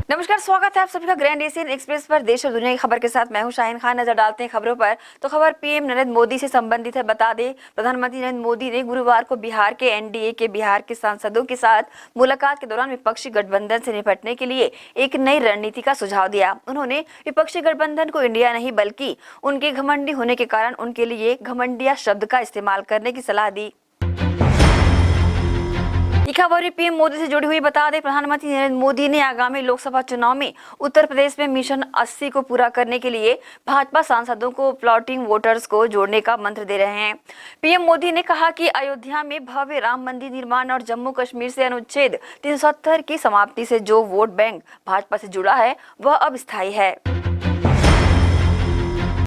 नमस्कार, स्वागत है आप सभी का ग्रैंड एशियन एक्सप्रेस पर। देश और दुनिया की खबर के साथ मैं हूं शाहीन खान। नजर डालते हैं खबरों पर। तो खबर पीएम नरेंद्र मोदी से संबंधित है। बता दें, प्रधानमंत्री नरेंद्र मोदी ने गुरुवार को बिहार के एनडीए के बिहार के सांसदों के साथ मुलाकात के दौरान विपक्षी गठबंधन से निपटने के लिए एक नई रणनीति का सुझाव दिया। उन्होंने विपक्षी गठबंधन को इंडिया नहीं बल्कि उनके घमंडी होने के कारण उनके लिए घमंडिया शब्द का इस्तेमाल करने की सलाह दी। ये खबर पीएम मोदी से जुड़ी हुई। बता दें, प्रधानमंत्री नरेंद्र मोदी ने आगामी लोकसभा चुनाव में उत्तर प्रदेश में मिशन 80 को पूरा करने के लिए भाजपा सांसदों को फ्लोटिंग वोटर्स को जोड़ने का मंत्र दे रहे हैं। पीएम मोदी ने कहा कि अयोध्या में भव्य राम मंदिर निर्माण और जम्मू कश्मीर से अनुच्छेद 370 की समाप्ति से जो वोट बैंक भाजपा से जुड़ा है वह अब स्थायी है।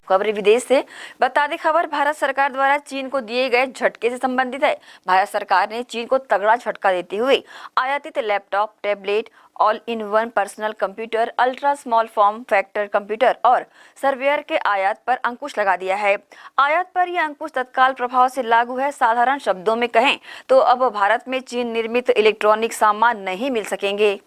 खबर विदेश से। बता दें, खबर भारत सरकार द्वारा चीन को दिए गए झटके से संबंधित है। भारत सरकार ने चीन को तगड़ा झटका देते हुए आयातित laptop, tablet, all in one personal computer, ultra small form factor computer और सर्वेयर के आयात पर अंकुश लगा दिया है। आयात पर यह अंकुश तत्काल प्रभाव से लागू है। साधारण शब्दों में कहें तो अब भारत में चीन निर्मित इलेक्ट्रॉनिक सामान नहीं मिल सकेंगे।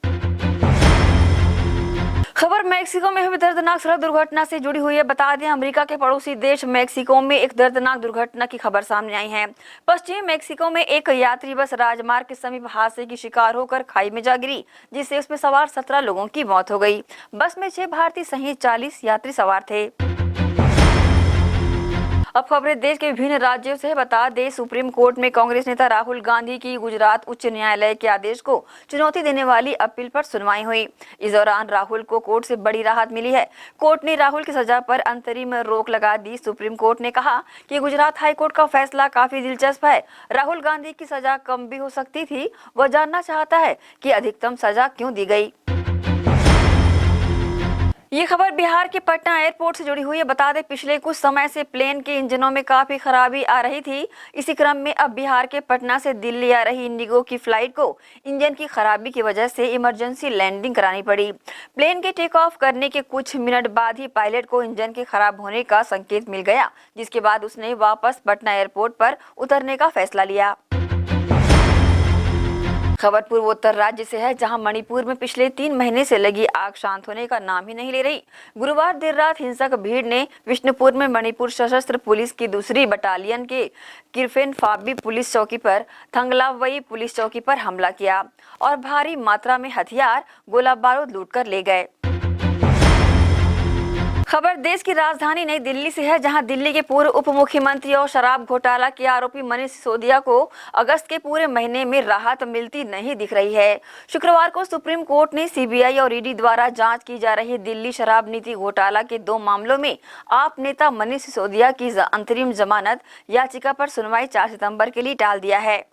खबर मैक्सिको में हुई दर्दनाक सड़क दुर्घटना से जुड़ी हुई है। बता दें, अमेरिका के पड़ोसी देश मैक्सिको में एक दर्दनाक दुर्घटना की खबर सामने आई है। पश्चिमी मैक्सिको में एक यात्री बस राजमार्ग के समीप हादसे की शिकार होकर खाई में जा गिरी, जिससे उसमें सवार 17 लोगों की मौत हो गई। बस में 6 भारतीय सहित 40 यात्री सवार थे। अब खबरें देश के विभिन्न राज्यों से। बता दें, सुप्रीम कोर्ट में कांग्रेस नेता राहुल गांधी की गुजरात उच्च न्यायालय के आदेश को चुनौती देने वाली अपील पर सुनवाई हुई। इस दौरान राहुल को कोर्ट से बड़ी राहत मिली है। कोर्ट ने राहुल की सजा पर अंतरिम रोक लगा दी। सुप्रीम कोर्ट ने कहा कि गुजरात हाईकोर्ट का फैसला काफी दिलचस्प है। राहुल गांधी की सजा कम भी हो सकती थी। वह जानना चाहता है कि अधिकतम सजा क्यों दी गई। ये खबर बिहार के पटना एयरपोर्ट से जुड़ी हुई है। बता दें, पिछले कुछ समय से प्लेन के इंजनों में काफी खराबी आ रही थी। इसी क्रम में अब बिहार के पटना से दिल्ली आ रही इंडिगो की फ्लाइट को इंजन की खराबी की वजह से इमरजेंसी लैंडिंग करानी पड़ी। प्लेन के टेक ऑफ करने के कुछ मिनट बाद ही पायलट को इंजन के खराब होने का संकेत मिल गया, जिसके बाद उसने वापस पटना एयरपोर्ट पर उतरने का फैसला लिया। खबर पूर्वोत्तर राज्य से है, जहां मणिपुर में पिछले 3 महीने से लगी आग शांत होने का नाम ही नहीं ले रही। गुरुवार देर रात हिंसक भीड़ ने विष्णुपुर में मणिपुर सशस्त्र पुलिस की 2री बटालियन के किरफेन फाबी पुलिस चौकी पर, थंगलावई पुलिस चौकी पर हमला किया और भारी मात्रा में हथियार, गोला बारूद लूटकर ले गए। खबर देश की राजधानी नई दिल्ली से है, जहां दिल्ली के पूर्व उप मुख्यमंत्री और शराब घोटाला के आरोपी मनीष सिसोदिया को अगस्त के पूरे महीने में राहत मिलती नहीं दिख रही है। शुक्रवार को सुप्रीम कोर्ट ने सीबीआई और ईडी द्वारा जांच की जा रही दिल्ली शराब नीति घोटाला के 2 मामलों में आप नेता मनीष सिसोदिया की अंतरिम जमानत याचिका पर सुनवाई 4 सितंबर के लिए टाल दिया है।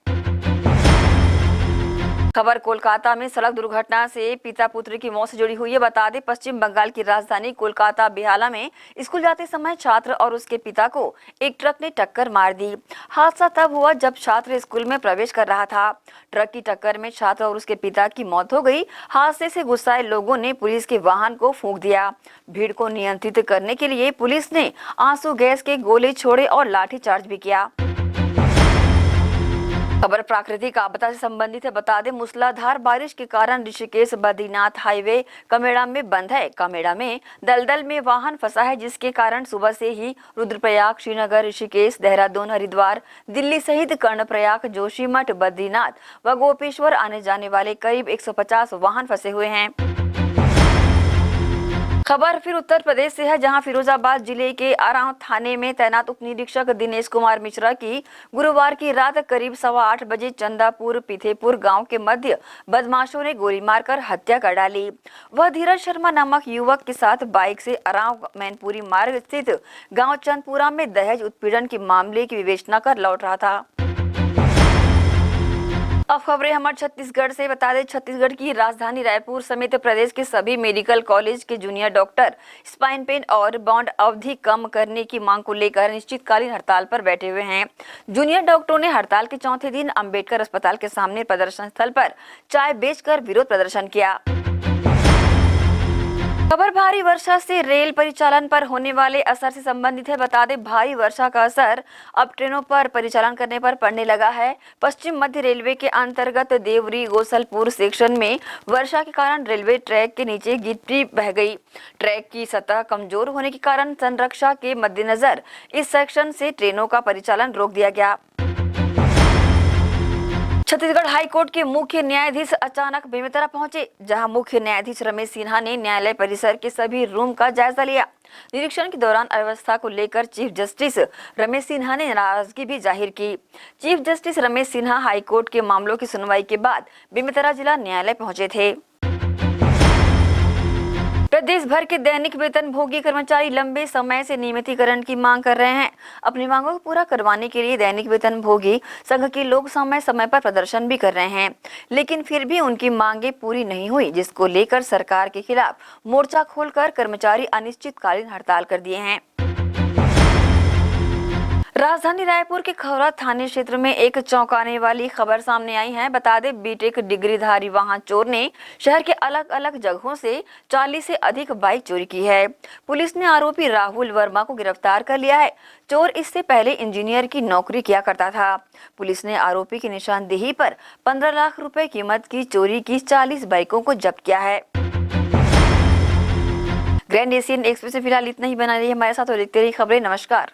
खबर कोलकाता में सड़क दुर्घटना से पिता पुत्र की मौत से जुड़ी हुई है। बता दें, पश्चिम बंगाल की राजधानी कोलकाता बेहाला में स्कूल जाते समय छात्र और उसके पिता को एक ट्रक ने टक्कर मार दी। हादसा तब हुआ जब छात्र स्कूल में प्रवेश कर रहा था। ट्रक की टक्कर में छात्र और उसके पिता की मौत हो गई। हादसे से गुस्साए लोगों ने पुलिस के वाहन को फूंक दिया। भीड़ को नियंत्रित करने के लिए पुलिस ने आंसू गैस के गोले छोड़े और लाठीचार्ज भी किया। खबर प्राकृतिक आपदा से संबंधित है। बता दें, मूसलाधार बारिश के कारण ऋषिकेश बद्रीनाथ हाईवे कमेड़ा में बंद है। कमेड़ा में दलदल में वाहन फंसा है, जिसके कारण सुबह से ही रुद्रप्रयाग, श्रीनगर, ऋषिकेश, देहरादून, हरिद्वार, दिल्ली सहित कर्णप्रयाग, जोशीमठ, बद्रीनाथ व गोपेश्वर आने जाने वाले करीब 150 वाहन फंसे हुए हैं। खबर फिर उत्तर प्रदेश से है, जहां फिरोजाबाद जिले के आरांव थाने में तैनात उप निरीक्षक दिनेश कुमार मिश्रा की गुरुवार की रात करीब 8:15 बजे चंदापुर पीथेपुर गांव के मध्य बदमाशों ने गोली मारकर हत्या कर डाली। वह धीरज शर्मा नामक युवक के साथ बाइक से आरांव मैनपुरी मार्ग स्थित गांव चंदपुरा में दहेज उत्पीड़न के मामले की विवेचना कर लौट रहा था। अब खबरें हमारे छत्तीसगढ़ से। बता दें, छत्तीसगढ़ की राजधानी रायपुर समेत प्रदेश के सभी मेडिकल कॉलेज के जूनियर डॉक्टर स्पाइन पेन और बॉन्ड अवधि कम करने की मांग को लेकर अनिश्चितकालीन हड़ताल पर बैठे हुए हैं। जूनियर डॉक्टरों ने हड़ताल के चौथे दिन अंबेडकर अस्पताल के सामने प्रदर्शन स्थल पर चाय बेचकर विरोध प्रदर्शन किया। खबर भारी वर्षा से रेल परिचालन पर होने वाले असर से संबंधित है। बता दें, भारी वर्षा का असर अब ट्रेनों पर परिचालन करने पर पड़ने लगा है। पश्चिम मध्य रेलवे के अंतर्गत देवरी गोसलपुर सेक्शन में वर्षा के कारण रेलवे ट्रैक के नीचे गिट्टी बह गई। ट्रैक की सतह कमजोर होने के कारण संरक्षा के मद्देनजर इस सेक्शन से ट्रेनों का परिचालन रोक दिया गया। छत्तीसगढ़ हाईकोर्ट के मुख्य न्यायाधीश अचानक बेमेतरा पहुंचे, जहां मुख्य न्यायाधीश रमेश सिन्हा ने न्यायालय परिसर के सभी रूम का जायजा लिया। निरीक्षण के दौरान अव्यवस्था को लेकर चीफ जस्टिस रमेश सिन्हा ने नाराजगी भी जाहिर की। Chief justice Ramesh Sinha high court के मामलों की सुनवाई के बाद बेमेतरा जिला न्यायालय पहुंचे थे। प्रदेश भर के दैनिक वेतन भोगी कर्मचारी लंबे समय से नियमितीकरण की मांग कर रहे हैं। अपनी मांगों को पूरा करवाने के लिए दैनिक वेतन भोगी संघ के लोग समय समय पर प्रदर्शन भी कर रहे हैं, लेकिन फिर भी उनकी मांगें पूरी नहीं हुई, जिसको लेकर सरकार के खिलाफ मोर्चा खोलकर कर्मचारी अनिश्चितकालीन हड़ताल कर दिए हैं। राजधानी रायपुर के खौरा थाने क्षेत्र में एक चौंकाने वाली खबर सामने आई है। बता दें, बीटेक डिग्रीधारी वाहन चोर ने शहर के अलग अलग जगहों से 40 से अधिक बाइक चोरी की है। पुलिस ने आरोपी राहुल वर्मा को गिरफ्तार कर लिया है। चोर इससे पहले इंजीनियर की नौकरी किया करता था। पुलिस ने आरोपी की निशानदेही पर 15 लाख रुपए कीमत की चोरी की 40 बाइकों को जब्त किया है। ग्रैंड एशियन एक्सप्रेस से फिलहाल इतना ही। बना रही हमारे साथ और देखते रहिए खबरें। नमस्कार।